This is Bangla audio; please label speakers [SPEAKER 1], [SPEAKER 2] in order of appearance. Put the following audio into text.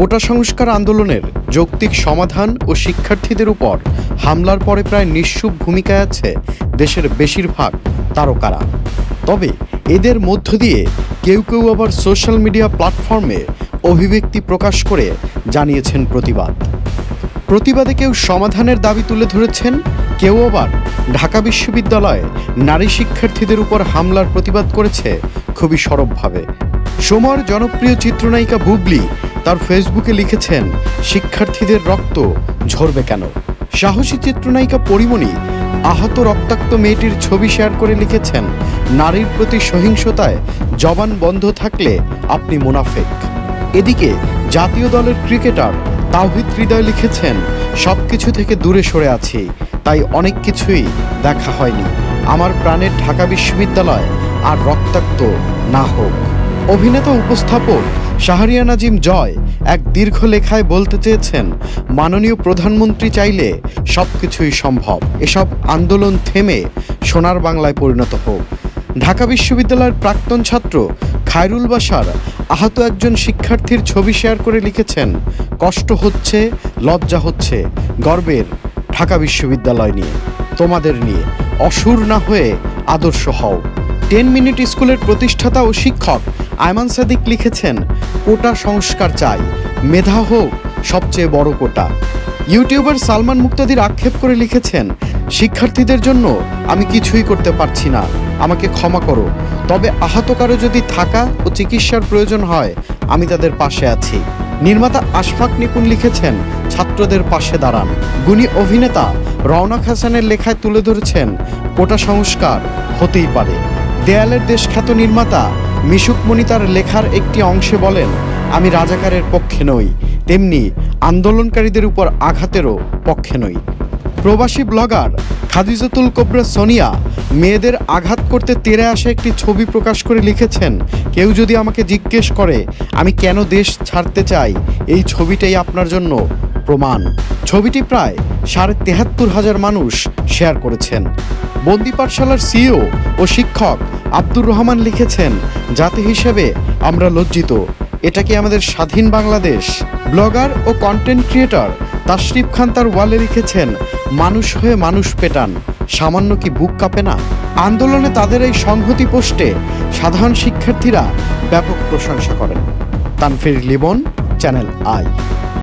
[SPEAKER 1] কোটা সংস্কার আন্দোলনের যৌক্তিক সমাধান ও শিক্ষার্থীদের উপর হামলার পরে প্রায় নিশ্চুপ ভূমিকায় আছে দেশের বেশিরভাগ তারকারা। তবে এদের মধ্য দিয়ে কেউ কেউ আবার সোশ্যাল মিডিয়া প্ল্যাটফর্মে অভিব্যক্তি প্রকাশ করে জানিয়েছেন প্রতিবাদে কেউ সমাধানের দাবি তুলে ধরেছেন, কেউ আবার ঢাকা বিশ্ববিদ্যালয়ে নারী শিক্ষার্থীদের উপর হামলার প্রতিবাদ করেছে খুবই সরবভাবে। সময়ের জনপ্রিয় চিত্রনায়িকা বুবলি তার ফেসবুকে লিখেছেন, শিক্ষার্থীদের রক্ত ঝরবে কেন। সাহসী চিত্রনায়িকা পরিমণি আহত রক্তাক্ত মেয়েটির ছবি শেয়ার করে লিখেছেন, নারীর প্রতি সহিংসতায় জবান বন্ধ থাকলে আপনি মুনাফেক। এদিকে জাতীয় দলের ক্রিকেটার তাওহিদ হৃদয় লিখেছেন, সবকিছু থেকে দূরে সরে আছি, তাই অনেক কিছুই দেখা হয়নি। আমার প্রাণের ঢাকা বিশ্ববিদ্যালয় আর রক্তাক্ত না হোক। অভিনেতা উপস্থাপক শাহরিয়ার নাজিম জয় এক দীর্ঘ লেখায় বলতে চেয়েছেন, মাননীয় প্রধানমন্ত্রী চাইলে সবকিছুই সম্ভব। এসব আন্দোলন থেমে সোনার বাংলায় পরিণত হোক। ঢাকা বিশ্ববিদ্যালয়ের প্রাক্তন ছাত্র খায়রুল বাশার আহত একজন শিক্ষার্থীর ছবি শেয়ার করে লিখেছেন, কষ্ট হচ্ছে, লজ্জা হচ্ছে, গর্বের ঢাকা বিশ্ববিদ্যালয় নিয়ে, তোমাদের নিয়ে। অসুর না হয়ে আদর্শ হও। 10 মিনিট স্কুলের প্রতিষ্ঠাতা ও শিক্ষক আয়মান সাদিক লিখেছেন, কোটা সংস্কার চাই, মেধা হোক সবচেয়ে বড় কোটা। ইউটিউবার সালমান মুক্তাদির আক্ষেপ করে লিখেছেন, শিক্ষার্থীদের জন্য আমি কিছুই করতে পারছি না, আমাকে ক্ষমা করো। তবে আহত কারো যদি থাকা ও চিকিৎসার প্রয়োজন হয়, আমি তাদের পাশে আছি। নির্মাতা আশফাক নিপুণ লিখেছেন, ছাত্রদের পাশে দাঁড়ান। গুণী অভিনেতা রওনক হাসানের লেখায় তুলে ধরেছেন, কোটা সংস্কার হতেই পারে। দেয়ালের দেশখ্যাত নির্মাতা মিশুক মনি তার লেখার একটি অংশে বলেন, আমি রাজাকারের পক্ষে নই, তেমনি আন্দোলনকারীদের উপর আঘাতেরও পক্ষে নই। প্রবাসী ব্লগার খাদিজাতুল কোবরা সোনিয়া মেয়েদের আঘাত করতে তেড়ে আসা একটি ছবি প্রকাশ করে লিখেছেন, কেউ যদি আমাকে জিজ্ঞেস করে আমি কেন দেশ ছাড়তে চাই, এই ছবিটাই আপনার জন্য প্রমাণ। ছবিটি প্রায় ৭৩,৫০০ মানুষ শেয়ার করেছেন। বন্দি পাঠশালার সিইও ও শিক্ষক আব্দুর রহমান লিখেছেন, জাতি হিসেবে আমরা লজ্জিত, এটা কি আমাদের স্বাধীন বাংলাদেশ? ব্লগার ও কন্টেন্ট ক্রিয়েটর তাশরিফ খান তার ওয়ালে লিখেছেন, মানুষ হয়ে মানুষ পেটান, সামান্য কি বুক কাঁপে না? আন্দোলনে তাদের এই সংহতি পোস্টে সাধারণ শিক্ষার্থীরা ব্যাপক প্রশংসা করেন। তানফির লিবন, চ্যানেল আই।